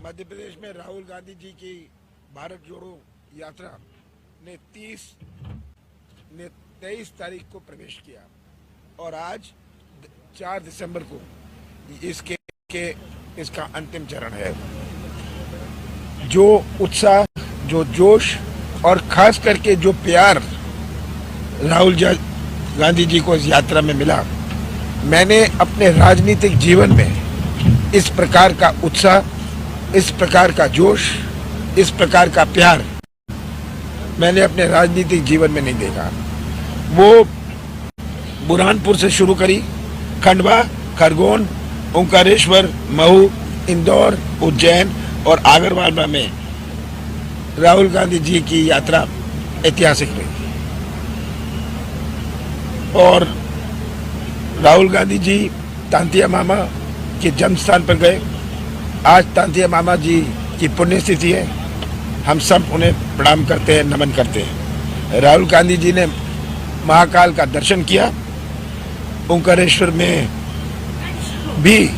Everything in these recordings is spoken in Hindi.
मध्य प्रदेश में राहुल गांधी जी की भारत जोड़ो यात्रा ने 23 तारीख को प्रवेश किया और आज 4 दिसंबर को इसका अंतिम चरण है। जो उत्साह, जो जोश और खास करके जो प्यार राहुल गांधी जी को इस यात्रा में मिला, मैंने अपने राजनीतिक जीवन में इस प्रकार का उत्साह, इस प्रकार का जोश, इस प्रकार का प्यार मैंने अपने राजनीतिक जीवन में नहीं देखा। वो बुरहानपुर से शुरू करी, खंडवा, खरगोन, ओंकारेश्वर, महू, इंदौर, उज्जैन और आगरमालवा में राहुल गांधी जी की यात्रा ऐतिहासिक रही। और राहुल गांधी जी तांतिया मामा के जन्म स्थान पर गए। आज तांतिया मामा जी की पुण्यतिथि है, हम सब उन्हें प्रणाम करते हैं, नमन करते हैं। राहुल गांधी जी ने महाकाल का दर्शन किया, ओंकारेश्वर में भी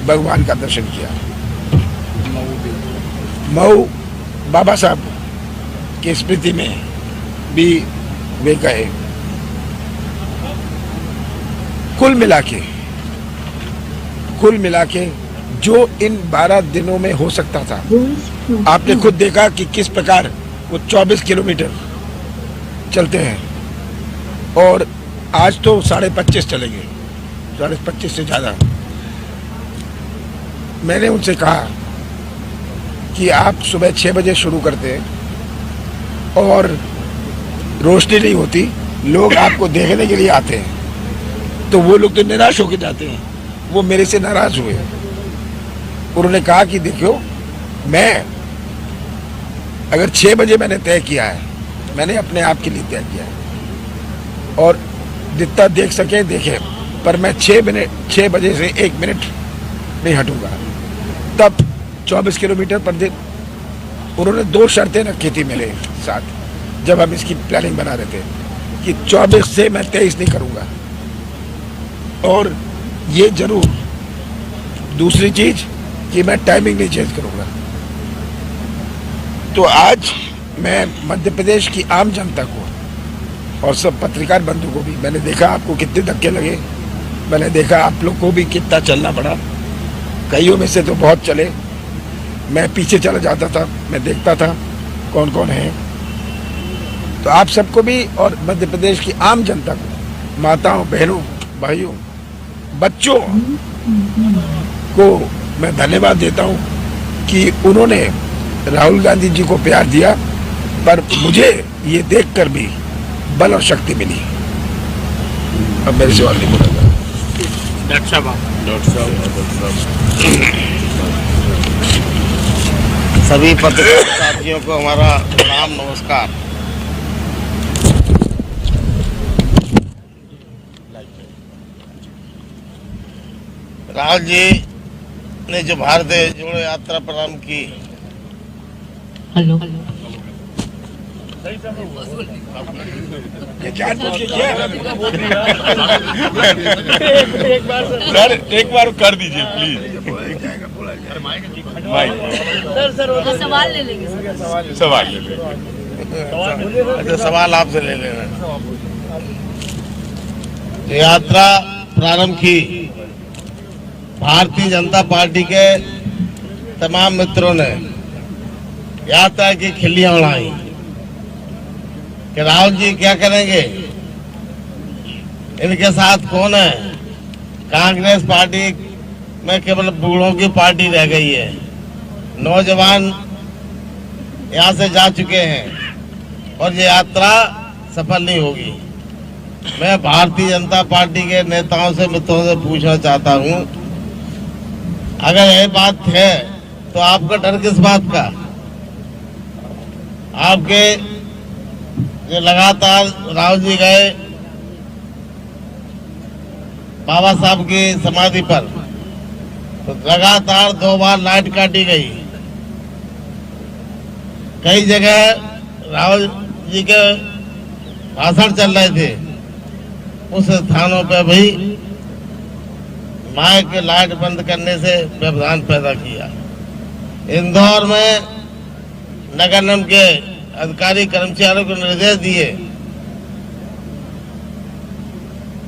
भगवान का दर्शन किया। मऊ बाबा साहब की स्मृति में भी वे गए। कुल मिला के जो इन 12 दिनों में हो सकता था, आपने खुद देखा कि किस प्रकार वो 24 किलोमीटर चलते हैं और आज तो 25.5 चलेंगे, 25.5 से ज़्यादा। मैंने उनसे कहा कि आप सुबह 6 बजे शुरू करते हैं और रोशनी नहीं होती, लोग आपको देखने के लिए आते हैं, तो वो लोग तो निराश होकर जाते हैं। वो मेरे से नाराज हुए। उन्होंने कहा कि देखो, मैं अगर 6 बजे मैंने तय किया है, मैंने अपने आप के लिए तय किया है और जितना देख सके देखे, पर मैं 6 बजे से 1 मिनट नहीं हटूंगा। तब 24 किलोमीटर पर दिन। उन्होंने 2 शर्तें रखी थी मेरे साथ जब हम इसकी प्लानिंग बना रहे थे कि 24 से मैं 23 नहीं करूंगा। और ये जरूर, दूसरी चीज कि मैं टाइमिंग नहीं चेंज करूंगा। तो आज मैं मध्य प्रदेश की आम जनता को और सब पत्रकार बंधु को भी, मैंने देखा आपको कितने धक्के लगे, मैंने देखा आप लोग को भी कितना चलना पड़ा। कईयों में से तो बहुत चले, मैं पीछे चला जाता था, मैं देखता था कौन कौन है। तो आप सबको भी और मध्य प्रदेश की आम जनता को, माताओं, बहनों, भाइयों, बच्चों को मैं धन्यवाद देता हूं कि उन्होंने राहुल गांधी जी को प्यार दिया, पर मुझे ये देखकर भी बल और शक्ति मिली। अब मेरे सवाल नहीं बोला। डॉक्टर साहब सभी पत्रकार साथियों को हमारा प्रणाम, नमस्कार। राहुल जी ने जो भारत जोड़ो यात्रा प्रारंभ की, हेलो एक बार कर दीजिए प्लीज। सर सवाल ले लेंगे। सवाल ले लेंगे। अच्छा, सवाल आपसे ले लेना। यात्रा प्रारंभ की भारतीय जनता पार्टी के तमाम मित्रों ने यात्रा की खिल्लियां उड़ाई कि राहुल जी क्या करेंगे, इनके साथ कौन है। कांग्रेस पार्टी में केवल बूढ़ों की पार्टी रह गई है, नौजवान यहाँ से जा चुके हैं और ये यात्रा सफल नहीं होगी। मैं भारतीय जनता पार्टी के नेताओं से, मित्रों से पूछना चाहता हूँ, अगर यह बात है तो आपका डर किस बात का। आपके जो लगातार राहुल जी गए बाबा साहब की समाधि पर, तो लगातार 2 बार लाइट काटी गई। कई जगह राहुल जी के भाषण चल रहे थे, उस स्थानों पर भी माइक लाइट बंद करने से व्यवधान पैदा किया। इंदौर में नगर निगम के अधिकारी कर्मचारियों को निर्देश दिए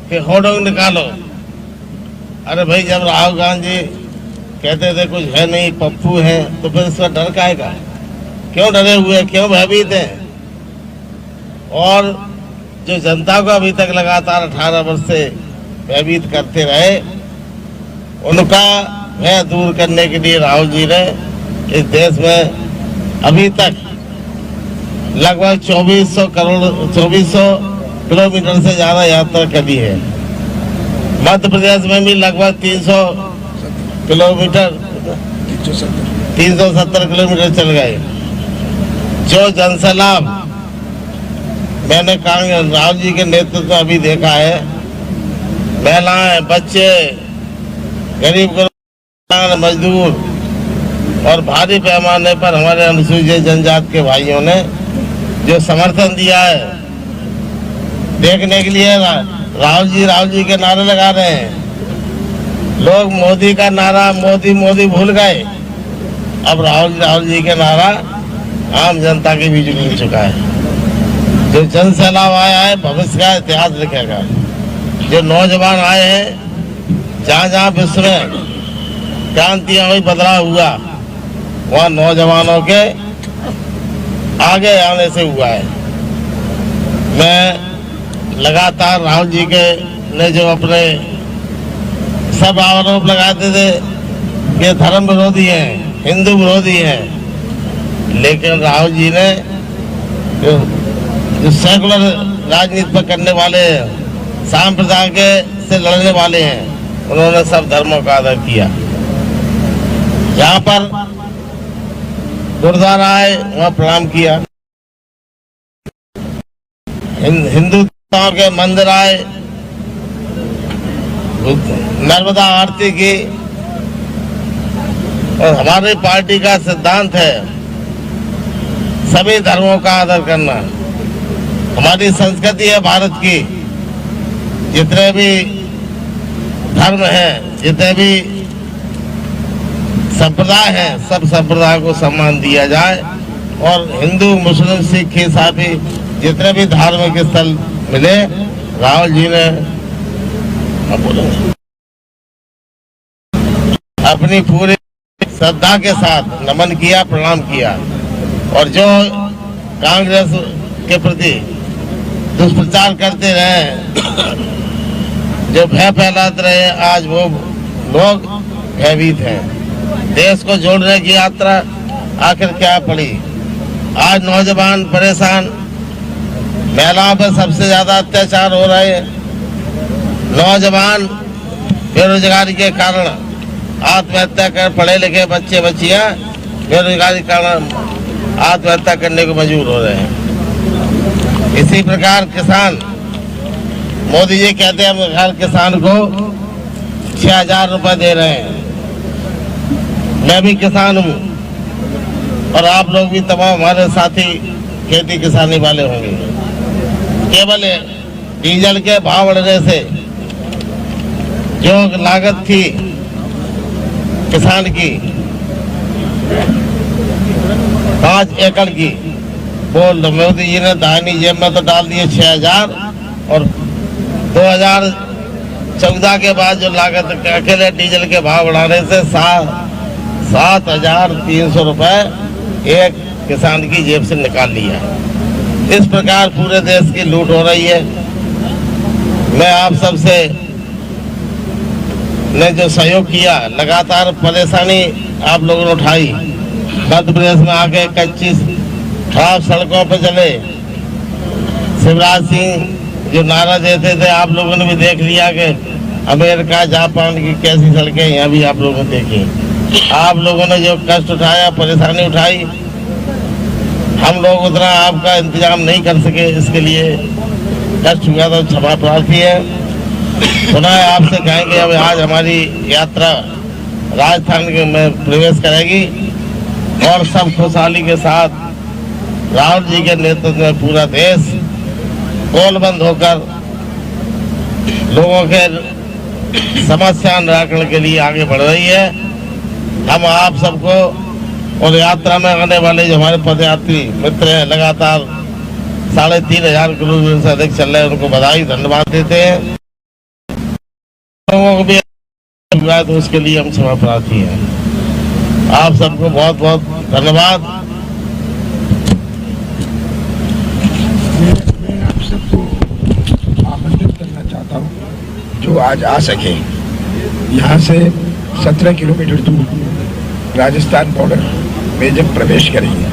कि होर्डिंग निकालो। अरे भाई, जब राहुल गांधी कहते थे कुछ है नहीं, पप्पू है, तो फिर इसका डर काहे का? क्यों डरे हुए, क्यों भयभीत हैं? और जो जनता को अभी तक लगातार 18 वर्ष से भयभीत करते रहे, उनका भय दूर करने के लिए राहुल जी ने इस देश में अभी तक लगभग 2400 किलोमीटर से ज्यादा यात्रा करी है। मध्य प्रदेश में भी लगभग 300 किलोमीटर 370 किलोमीटर चल गए। जो जनसैलाब मैंने राहुल जी के नेतृत्व में अभी देखा है, महिलाएं, बच्चे, गरीब मजदूर और भारी पैमाने पर हमारे अनुसूचित जनजाति के भाइयों ने जो समर्थन दिया है, देखने के लिए राहुल जी के नारे लगा रहे हैं। लोग मोदी का नारा मोदी मोदी भूल गए, अब राहुल जी के नारा आम जनता के बीच मिल चुका है। जो जन सैलाब आया है, भविष्य का इतिहास लिखेगा। जो नौजवान आए हैं, जहाँ जहाँ विश्व में क्रांतियां हुई, बदलाव हुआ, वहाँ नौजवानों के आगे आने से हुआ है। मैं लगातार राहुल जी के ने जो अपने सब आरोप लगाते थे कि धर्म विरोधी हैं, हिंदू विरोधी हैं, लेकिन राहुल जी ने जो सेकुलर राजनीति पर करने वाले, सांप्रदाय के से लड़ने वाले हैं, उन्होंने सब धर्मों का आदर किया। जहाँ पर गुरुद्वारा आए वहाँ प्रणाम किया, हिंदुत्व के मंदिर आए, नर्मदा आरती की। और हमारी पार्टी का सिद्धांत है सभी धर्मों का आदर करना। हमारी संस्कृति है भारत की, जितने भी धर्म हैं, जितने भी संप्रदाय हैं, सब संप्रदाय को सम्मान दिया जाए। और हिंदू, मुस्लिम, सिख, ईसाई जितने भी धार्मिक स्थल मिले, राहुल जी ने अपनी पूरी श्रद्धा के साथ नमन किया, प्रणाम किया। और जो कांग्रेस के प्रति दुष्प्रचार करते रहे, जो भय फैलाते रहे, आज वो लोग भयभीत हैं। देश को जोड़ने की यात्रा आखिर क्या पड़ी? आज नौजवान परेशान, महिलाओं पर सबसे ज्यादा अत्याचार हो रहे हैं। नौजवान बेरोजगारी के कारण आत्महत्या कर, पढ़े लिखे बच्चे बच्चियां बेरोजगारी के कारण आत्महत्या करने को मजबूर हो रहे हैं। इसी प्रकार किसान, मोदी जी कहते हैं हम हर किसान को 6,000 रुपए दे रहे हैं। मैं भी किसान हूँ और आप लोग भी, तमाम हमारे साथी खेती किसानी वाले होंगे। केवल डीजल के भाव बढ़ने से जो लागत थी किसान की 5 एकड़ की, वो मोदी जी ने दाहिनी जेब में तो डाल दिए 6,000। और 2014 के बाद जो लागत अकेले डीजल के भाव बढ़ाने से 7,300 रुपए एक किसान की जेब से निकाल लिया। इस प्रकार पूरे देश की लूट हो रही है। मैं आप सबसे ने जो सहयोग किया, लगातार परेशानी आप लोगों ने उठाई, मध्य प्रदेश में आके कच्ची खराब सड़कों पर चले, शिवराज सिंह जो नारा देते थे, आप लोगों ने भी देख लिया कि अमेरिका, जापान की कैसी सड़कें यहाँ भी आप लोगों ने देखी। आप लोगों ने जो कष्ट उठाया, परेशानी उठाई, हम लोग उतना आपका इंतजाम नहीं कर सके, इसके लिए कष्ट हुआ तो क्षमा प्रार्थी है। पुनः आपसे कहेंगे, अब आज हमारी यात्रा राजस्थान में प्रवेश करेगी और सब खुशहाली के साथ राहुल जी के नेतृत्व में पूरा देश गोलबंद होकर लोगों के समस्या निराकरण के लिए आगे बढ़ रही है। हम आप सबको और यात्रा में आने वाले जो हमारे पदयात्री मित्र हैं, लगातार 3,500 किलोमीटर से अधिक चल रहे हैं, उनको बधाई धन्यवाद देते हैं। लोगों को भी तो उसके लिए हम क्षमा प्रार्थी हैं। आप सबको बहुत बहुत धन्यवाद। मैं आप सबको आमंत्रित करना चाहता हूँ जो आज आ सके। यहाँ से 17 किलोमीटर दूर राजस्थान बॉर्डर में जब प्रवेश करेंगे,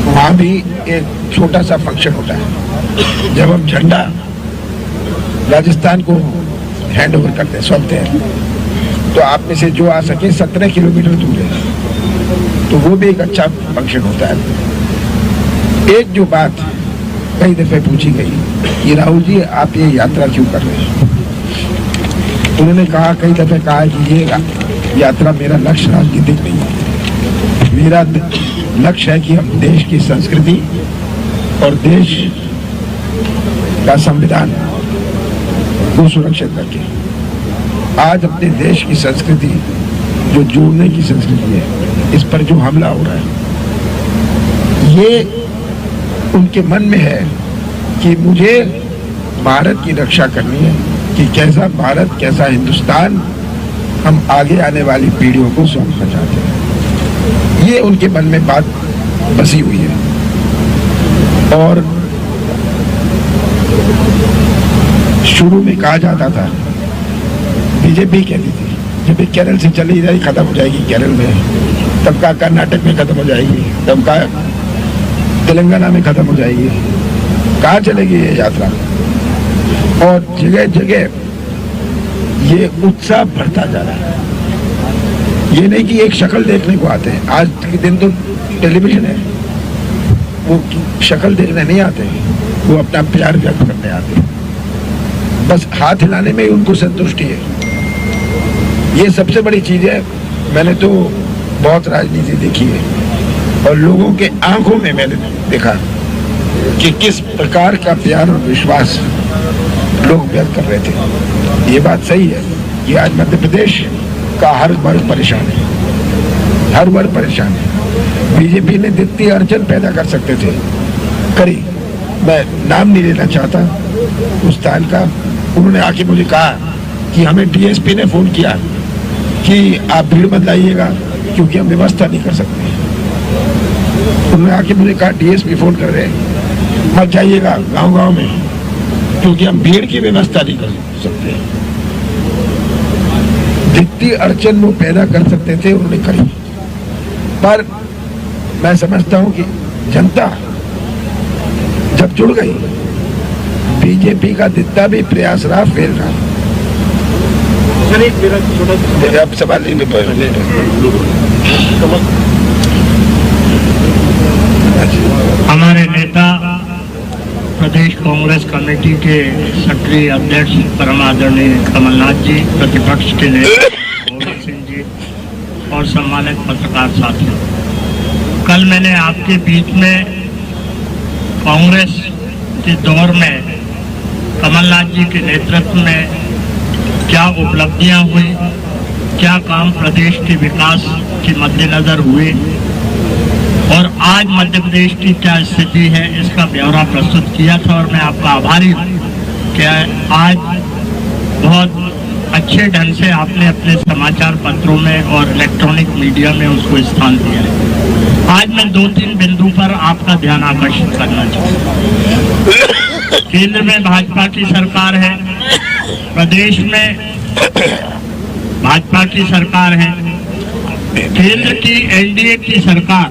वहाँ भी एक छोटा सा फंक्शन होता है जब हम झंडा राजस्थान को हैंड ओवर करते हैं, सौंपते हैं। तो आप में से जो आ सके, 17 किलोमीटर दूर है, तो वो भी एक अच्छा फंक्शन होता है। एक जो बात कई दफे पूछी गई कि राहुल जी आप ये यात्रा क्यों कर रहे हैं, उन्होंने कहा, कई दफे कहा कि ये यात्रा मेरा लक्ष्य राजनीतिक नहीं है। मेरा लक्ष्य है कि हम देश की संस्कृति और देश का संविधान को सुरक्षित रखें। आज अपने देश की संस्कृति, जो जोड़ने की संस्कृति है, इस पर जो हमला हो रहा है, ये उनके मन में है कि मुझे भारत की रक्षा करनी है, कि कैसा भारत, कैसा हिंदुस्तान हम आगे आने वाली पीढ़ियों को सौंपना चाहते हैं। ये उनके मन में बात बसी हुई है। और शुरू में कहा जाता था, बीजेपी कहती थी जब केरल से चली जाएगी, खत्म हो जाएगी केरल में, तब का कर्नाटक में खत्म हो जाएगी, तब का तेलंगाना में खत्म हो जाएगी। कहाँ चलेगी ये यात्रा? और जगह जगह ये उत्साह बढ़ता जा रहा है। ये नहीं कि एक शक्ल देखने को आते हैं, आज के दिन तो टेलीविजन है, वो शक्ल देखने नहीं आते, वो अपना प्यार व्यक्त करने आते हैं। बस हाथ हिलाने में ही उनको संतुष्टि है। ये सबसे बड़ी चीज है। मैंने तो बहुत राजनीति देखी है और लोगों के आंखों में मैंने देखा कि किस प्रकार का प्यार और विश्वास लोग व्यक्त कर रहे थे। ये बात सही है कि आज मध्य प्रदेश का हर वर्ग परेशान है, हर वर्ग परेशान है। बीजेपी ने जितनी अड़चन पैदा कर सकते थे करी। मैं नाम नहीं लेना चाहता उस स्थान का। उन्होंने आके मुझे कहा कि हमें डीएसपी ने फोन किया कि आप भीड़ मत लाइएगा क्योंकि हम व्यवस्था नहीं कर सकते। उन्होंने आके मुझे कहा, डीएसपी फोन कर रहे हैं, मत जाइएगा गांव-गांव में क्योंकि हम भीड़ की व्यवस्था नहीं कर सकते। जितनी अड़चन वो पैदा कर सकते थे उन्होंने करी। पर मैं समझता हूं कि जनता जब जुड़ गई, बीजेपी का जितना भी प्रयास रहा फेल रहा। अब सवाल हमारे नेता प्रदेश कांग्रेस कमेटी के सक्रिय अध्यक्ष परम आदरणीय कमलनाथ जी, प्रतिपक्ष के नेता गोविंद सिंह जी और सम्मानित पत्रकार साथियों, कल मैंने आपके बीच में कांग्रेस के दौर में कमलनाथ जी के नेतृत्व में क्या उपलब्धियां हुई, क्या काम प्रदेश के विकास के मद्देनजर हुए और आज मध्य प्रदेश की क्या स्थिति है, इसका ब्यौरा प्रस्तुत किया था। और मैं आपका आभारी हूँ कि आज बहुत अच्छे ढंग से आपने अपने समाचार पत्रों में और इलेक्ट्रॉनिक मीडिया में उसको स्थान दिया है। आज मैं 2-3 बिंदु पर आपका ध्यान आकर्षित करना चाहूँगा। केंद्र में भाजपा की सरकार है, प्रदेश में भाजपा की सरकार है। केंद्र की एनडीए की सरकार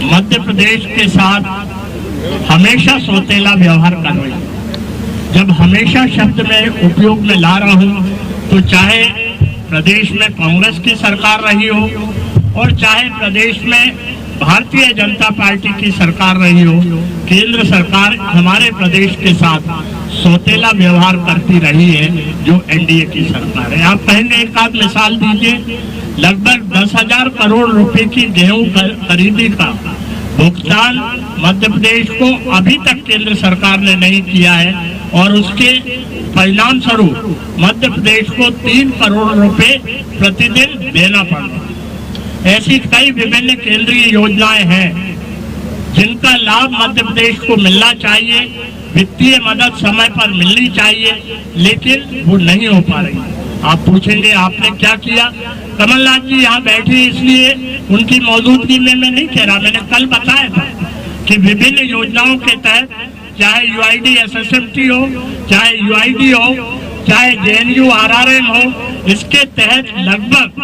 मध्य प्रदेश के साथ हमेशा सौतेला व्यवहार कर रही है। जब हमेशा शब्द में उपयोग में ला रहा हूं, तो चाहे प्रदेश में कांग्रेस की सरकार रही हो और चाहे प्रदेश में भारतीय जनता पार्टी की सरकार रही हो, केंद्र सरकार हमारे प्रदेश के साथ सौतेला व्यवहार करती रही है जो एनडीए की सरकार है। आप कहेंगे एक आध मिसाल दीजिए। लगभग 10,000 करोड़ रुपए की गेहूं खरीदी का भुगतान मध्य प्रदेश को अभी तक केंद्र सरकार ने नहीं किया है और उसके परिणाम स्वरूप मध्य प्रदेश को 3 करोड़ रुपए प्रतिदिन देना पड़ रहा है। ऐसी कई विभिन्न केंद्रीय योजनाएं हैं जिनका लाभ मध्य प्रदेश को मिलना चाहिए, वित्तीय मदद समय पर मिलनी चाहिए, लेकिन वो नहीं हो पा रही। आप पूछेंगे आपने क्या किया? कमलनाथ जी यहाँ बैठे इसलिए उनकी मौजूदगी में मैं नहीं कह रहा, मैंने कल बताया था कि विभिन्न योजनाओं के तहत चाहे यूआईडी एसएसएमटी हो, चाहे यूआईडी हो, चाहे जेएनयू आरआरएम हो, इसके तहत लगभग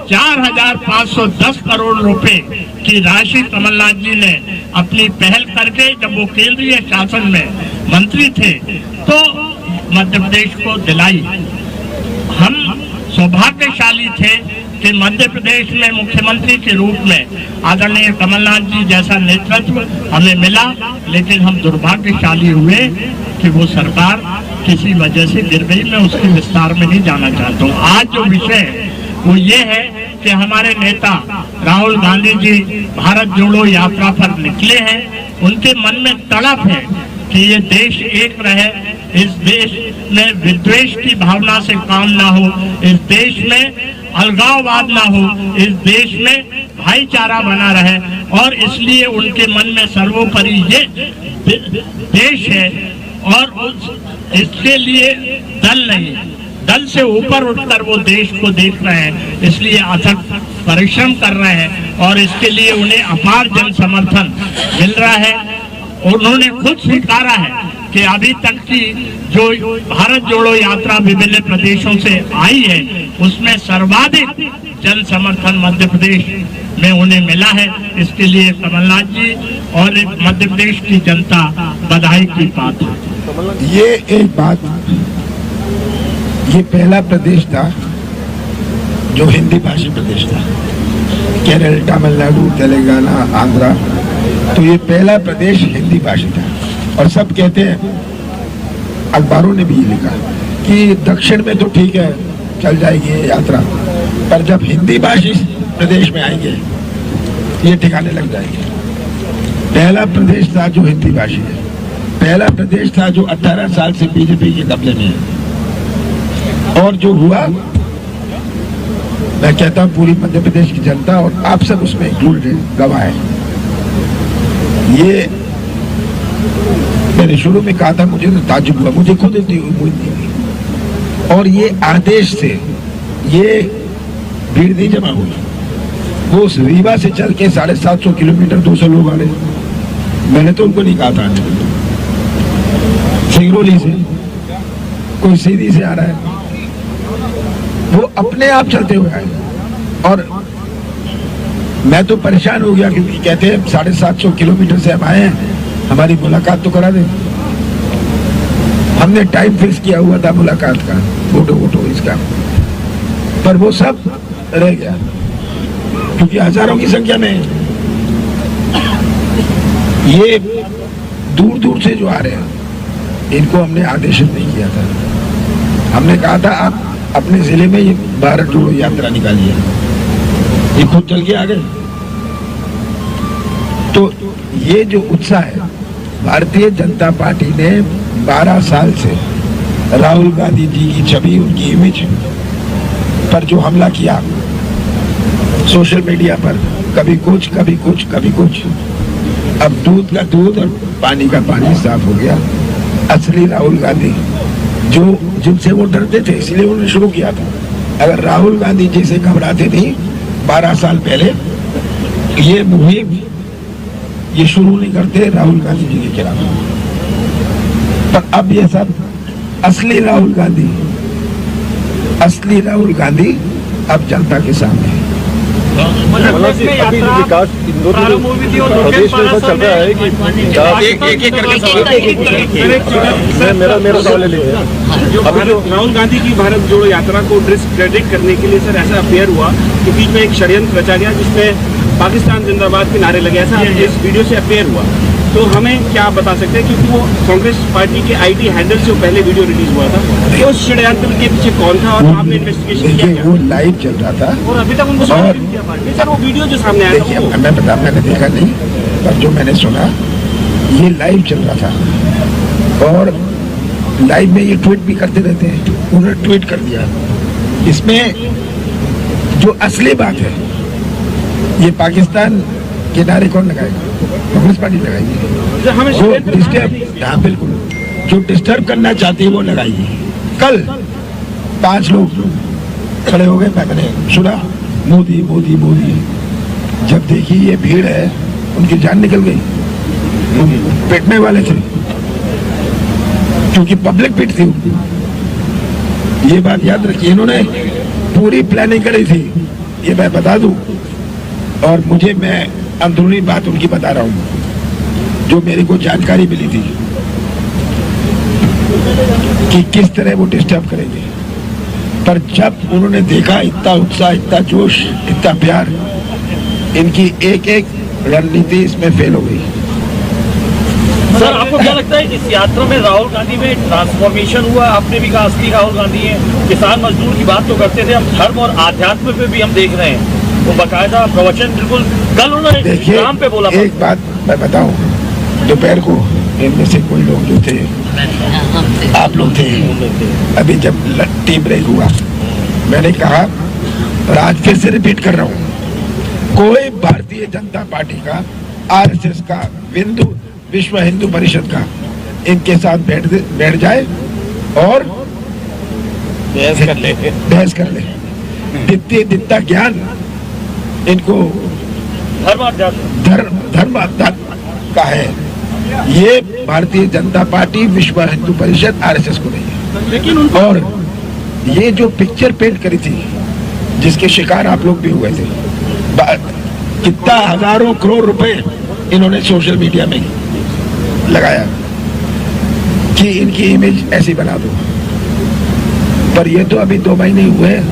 4,510 करोड़ रुपए की राशि कमलनाथ जी ने अपनी पहल करके, जब वो केंद्रीय शासन में मंत्री थे, तो मध्य प्रदेश को दिलाई। हम सौभाग्यशाली थे कि मध्य प्रदेश में मुख्यमंत्री के रूप में आदरणीय कमलनाथ जी जैसा नेतृत्व हमें मिला, लेकिन हम दुर्भाग्यशाली हुए कि वो सरकार किसी वजह से गिर गई। मैं उसके विस्तार में नहीं जाना चाहता हूँ। आज जो विषय है वो ये है कि हमारे नेता राहुल गांधी जी भारत जोड़ो यात्रा पर निकले हैं। उनके मन में तड़प है कि ये देश एक रहे, इस देश में विद्वेष की भावना से काम ना हो, इस देश में अलगाववाद ना हो, इस देश में भाईचारा बना रहे, और इसलिए उनके मन में सर्वोपरि ये देश है और इसके लिए दल नहीं, दल से ऊपर उठकर वो देश को देख रहे हैं, इसलिए अथक परिश्रम कर रहे हैं और इसके लिए उन्हें अपार जन समर्थन मिल रहा है। उन्होंने खुद स्वीकारा है कि अभी तक की जो भारत जोड़ो यात्रा विभिन्न प्रदेशों से आई है उसमें सर्वाधिक जन समर्थन मध्य प्रदेश में उन्हें मिला है। इसके लिए कमलनाथ जी और मध्य प्रदेश की जनता बधाई की पात्र है। ये एक बात, ये पहला प्रदेश था जो हिंदी भाषी प्रदेश था। केरल, तमिलनाडु, तेलंगाना, आंध्रा, तो ये पहला प्रदेश हिंदी भाषी था। और सब कहते हैं, अखबारों ने भी लिखा कि दक्षिण में तो ठीक है, चल जाएगी ये यात्रा, पर जब हिंदी भाषी प्रदेश में आएंगे ये ठिकाने लग जाएंगे। पहला प्रदेश था जो हिंदी भाषी है, पहला प्रदेश था जो 18 साल से बीजेपी के कब्जे में है। और जो हुआ, मैं कहता हूं पूरी मध्य प्रदेश की जनता और आप सब उसमें इंक्लूड गवाह है। ये मैंने शुरू में कहा था, मुझे तो ताज्जुब हुआ, मुझे खुद इतनी उम्मीद नहीं थी। और ये आदेश से ये भीड़ नहीं जमा हुई, वो उस रीवा से चल के 750 किलोमीटर 200 लोग आ रहे। मैंने तो उनको नहीं कहा था आने, सिंगरौली से कोई सीधी से आ रहा है, वो अपने आप चलते हुए आए। और मैं तो परेशान हो गया क्योंकि कहते हैं 750 किलोमीटर से हम आए हैं, हमारी मुलाकात तो करा दे। हमने टाइम फिक्स किया हुआ था मुलाकात का, फोटो इसका, पर वो सब रह गया क्योंकि हजारों की संख्या में ये दूर दूर से जो आ रहे हैं इनको हमने आदेशित नहीं किया था। हमने कहा था आप अपने जिले में ये भारत जोड़ो यात्रा निकालिए, ये खुद चल के आ गए। तो ये जो उत्साह है, भारतीय जनता पार्टी ने 12 साल से राहुल गांधी जी की छवि, उनकी इमेज पर जो हमला किया सोशल मीडिया पर, कभी कुछ कभी कुछ कभी कुछ, अब दूध का दूध और पानी का पानी साफ हो गया। असली राहुल गांधी जो जिनसे वो डरते थे इसलिए उन्होंने शुरू किया था। अगर राहुल गांधी जी से घबराते नहीं 12 साल पहले, ये मुहिम ये शुरू नहीं करते राहुल गांधी जी के खिलाफ। पर अब ये सब असली राहुल गांधी अब जनता के सामने है। अभी विकास इंदौर प्रदेश में ऐसा चल रहा है कि मेरा सवाल ले लीजिए। अभी जो राहुल गांधी की भारत जोड़ो यात्रा को डिस्क्रेडिट करने के लिए सर ऐसा अफेयर हुआ कि बीच में एक षड्यंत्र रचा गया जिसमें पाकिस्तान जिंदाबाद के नारे लगे, ऐसा इस वीडियो से अफेयर हुआ। तो हमें क्या बता सकते हैं, क्योंकि वो कांग्रेस पार्टी के आईटी हैंडल से पहले वीडियो रिलीज हुआ था, तो उस षड्यंत्र के पीछे कौन था और आपने इन्वेस्टिगेशन किया? वो लाइव चल रहा था और अभी तक उनको सर वो वीडियो जो सामने आया था, मैंने देखा नहीं, पर जो मैंने सुना ये लाइव चल रहा था और लाइव में ये ट्वीट भी करते रहते हैं। उन्होंने ट्वीट कर दिया। इसमें जो असली बात है ये पाकिस्तान के नारे कौन लगाएगा? कांग्रेस पार्टी लगाएगी। हमें जो डिस्टर्ब, हाँ बिल्कुल, जो डिस्टर्ब करना चाहती है वो लगाएगी। कल 5 लोग खड़े हो गए, मैंने सुना मोदी मोदी मोदी। जब देखी ये भीड़ है, उनकी जान निकल गई, पिटने वाले थे क्योंकि पब्लिक पिट थी। ये बात याद रखिए, इन्होंने पूरी प्लानिंग करी थी, ये मैं बता दूं। और मैं अंदरूनी बात उनकी बता रहा हूं, जो मेरे को जानकारी मिली थी कि किस तरह वो डिस्टर्ब करेंगे। पर जब उन्होंने देखा इतना उत्साह, इतना जोश, इतना प्यार, इनकी एक एक रणनीति इसमें फेल हो गई। सर, आपको क्या लगता है इस यात्रा में राहुल गांधी में ट्रांसफॉर्मेशन हुआ? आपने भी कहा असली राहुल गांधी है। किसान मजदूर की बात तो करते थे, हम धर्म और आध्यात्म पे भी हम देख रहे हैं, वो बकायदा प्रवचन बिल्कुल कल उन्होंने इस्लाम पे बोला। एक बात मैं बताऊं, दोपहर को इनमें से कोई लोग जो थे, आप लोग थे, अभी जब टी ब्रेक हुआ, मैंने कहा और आज फिर से रिपीट कर रहा हूं, कोई भारतीय जनता पार्टी का, आरएसएस का, विश्व हिंदू परिषद का इनके साथ बैठ जाए और बहस कर ले। जितना ज्ञान इनको धर्म का है, ये भारतीय जनता पार्टी, विश्व हिंदू परिषद, आरएसएस को नहीं है। लेकिन और ये जो पिक्चर पेंट करी थी, जिसके शिकार आप लोग भी हुए थे, कितना हजारों करोड़ रुपए इन्होंने सोशल मीडिया में लगाया कि इनकी इमेज ऐसी बना दो। पर ये तो अभी 2 महीने हुए हैं,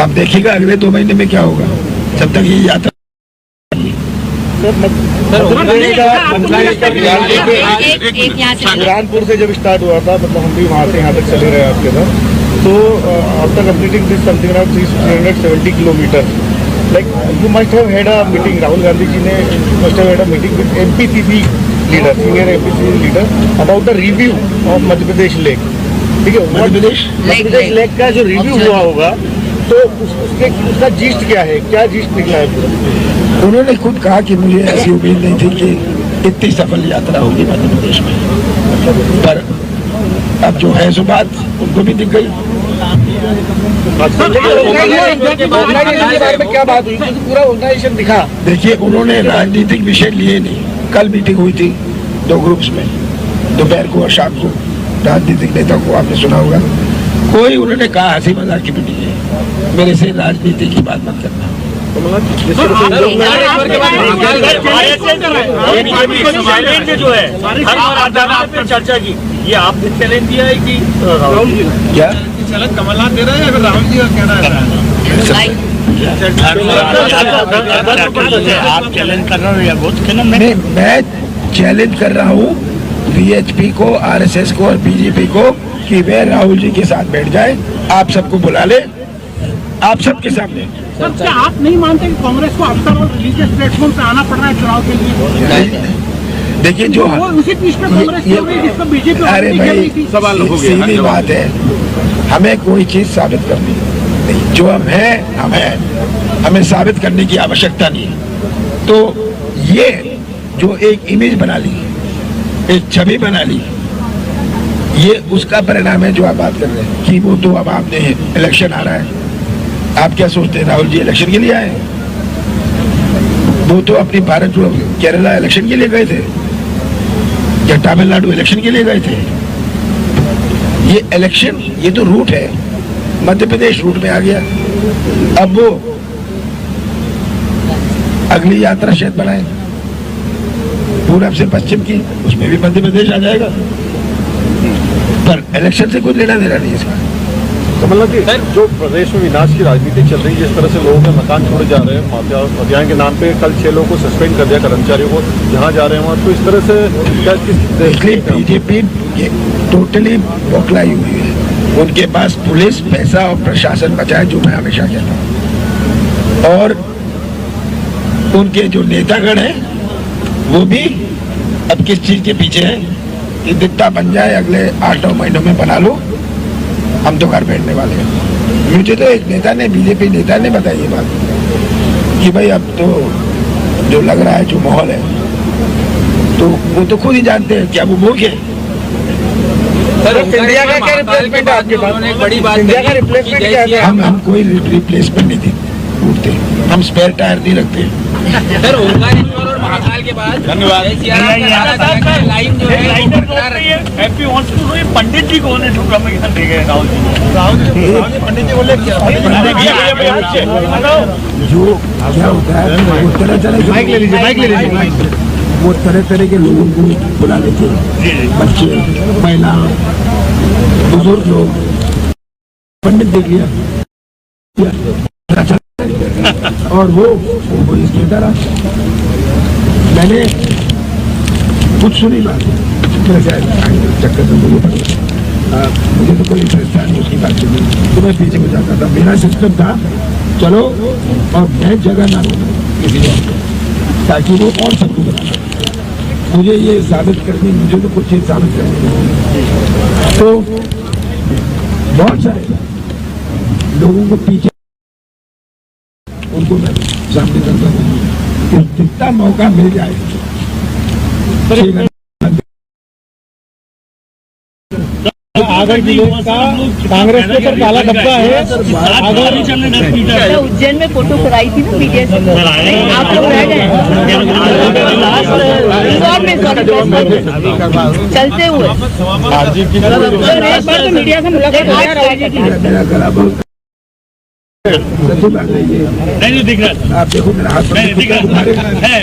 आप देखिएगा अगले 2 महीने में क्या होगा, जब तक ये यात्रा। बुरहानपुर से जब स्टार्ट हुआ था, मतलब हम भी वहाँ से यहाँ तक चले रहे आपके साथ, तो after completing this something around 370 kilometre, like you must have had a meeting, Rahul Gandhi ji ne must have had a meeting with MPCC leader, senior MPCC leader, about the review of Madhya Pradesh lake. ठीक है, मध्य प्रदेश लेक का जो रिव्यू हुआ होगा, तो उसका जीस्ट क्या है, क्या जीस्ट निकला है? उन्होंने खुद कहा कि मुझे ऐसी उम्मीद नहीं थी कि इतनी सफल यात्रा होगी मध्य प्रदेश में, पर अब जो है सो बात उनको भी दिख गई। क्या बात हुई, पूरा ऑर्गेनाइजेशन दिखा। देखिए, उन्होंने राजनीतिक विषय लिए नहीं। कल मीटिंग हुई थी 2 ग्रुप्स में, दोपहर को और शाम को, राजनीतिक नेता को आपने सुना होगा। कोई उन्होंने कहा हंसी मजाक की मीटिंग है, मेरे से राजनीति की बात मत करना। जो है चर्चा की, ये आपने चैलेंज दिया है कि राहुल जी क्या चलन कमलनाथ दे रहा है या फिर राहुल जी का कहना है? आप चैलेंज कर रहे हो या बहुत? नहीं, मैं चैलेंज कर रहा हूँ बीएचपी को, आरएसएस को और बीजेपी को कि वे राहुल जी के साथ बैठ जाए, आप सबको बुला ले, आप सबके सामने। सर, क्या आप नहीं मानते कि कांग्रेस को आफ्टर ऑल रिलीजियस प्लेटफॉर्म से आना पड़ रहा है चुनाव के लिए? देखिए, जो उसी चीज पे कांग्रेस चल रही है जिसको बीजेपी, अरे भाई सीधी बात है, हमें कोई चीज साबित करनी नहीं, जो हम हैं हम हैं, हमें साबित करने की आवश्यकता नहीं है। तो ये जो एक इमेज बना ली, एक छवि बना ली, ये उसका परिणाम है जो आप बात कर रहे हैं कि वो तो अब आपने इलेक्शन आ रहा है। आप क्या सोचते हैं राहुल जी इलेक्शन के लिए आए? वो तो अपनी भारत जो केरला इलेक्शन के लिए गए थे या तमिलनाडु इलेक्शन के लिए गए थे। ये इलेक्शन, ये तो रूट है, मध्य प्रदेश रूट में आ गया। अब वो अगली यात्रा शायद बनाए पूरब से पश्चिम की, उसमें भी मध्य प्रदेश आ जाएगा, पर इलेक्शन से कोई लेना देना नहीं इसका। कमलनाथ जी, जो प्रदेश में विनाश की राजनीति चल रही है, जिस तरह से लोगों के मकान छोड़े जा रहे हैं, मध्याह्न के नाम पे कल 6 लोगों को सस्पेंड कर दिया, कर्मचारियों को, जहां जा रहे हैं वहां, तो इस तरह से क्या बीजेपी टोटली बौखलाई हुई है। उनके पास पुलिस, पैसा और प्रशासन बचा है, जो मैं हमेशा कहता हूँ। और उनके जो नेतागण हैं वो भी अब किस चीज के पीछे है कि दिखता बन जाए, अगले 8-9 महीनों में बना लो, हम तो घर बैठने वाले हैं। मुझे तो एक नेता ने, बीजेपी नेता ने बताई ये बात। कि भाई अब तो जो लग रहा है, जो माहौल है, तो वो तो खुद ही जानते हैं क्या वो मूर्ख है। सर इंडिया का क्या रिप्लेसमेंट है आपके पास? बड़ी बात इंडिया का रिप्लेसमेंट क्या है? हम कोई रिप्लेसमेंट नहीं ढूंढते, हम स्पेयर टायर नहीं रखते। सर ओंकारेश्वर और महाकाल के बाद धन्यवाद। लाइन जो है हैप्पी वांट्स टू नो ये पंडित जी कौन है जो कमिशन दे गए राहुल जी? पंडित जी बोले क्या? जो क्या होता है वो तरह तरह के माइक ले लीजिए। वो तरह तरह के लोगों को बुला लेते हैं, बच्चे, महिला, बुजुर्ग लोग। पंडित देख लिया और वो इसके तरह मैंने कुछ सुनी बात, चक्कर से मुझे तो कोई इंटरेस्ट था नहीं उसकी बात सुनी, तो मैं पीछे को जाता था। मेरा सिस्टम था चलो और मैं जगह ना लूँ किसी को, ताकि वो और सबको बना। मुझे ये साबित करनी, मुझे तो कुछ चीज साबित करनी, तो बहुत सारे लोगों को पीछे उनको मैं सामने करता हूँ, जितना मौका मिल जाए। आगर जिले का कांग्रेस के सर काला डब्बा है। उज्जैन में फोटो कराई थी ना मीडिया से, आप लोग रह गए चलते हुए। एक बार तो मीडिया से मुलाकात मेरा गला बहुत सच्ची बात है ये। नहीं दिख रहा, आप देखो मेरा हाथ नहीं दिख रहा है,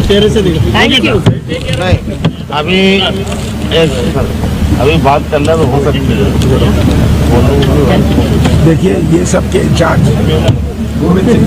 चेहरे से दिख थैंक यू। नहीं अभी बात करना तो हो सकती है। देखिए ये सबके इंचार्ज गोविंद सिंह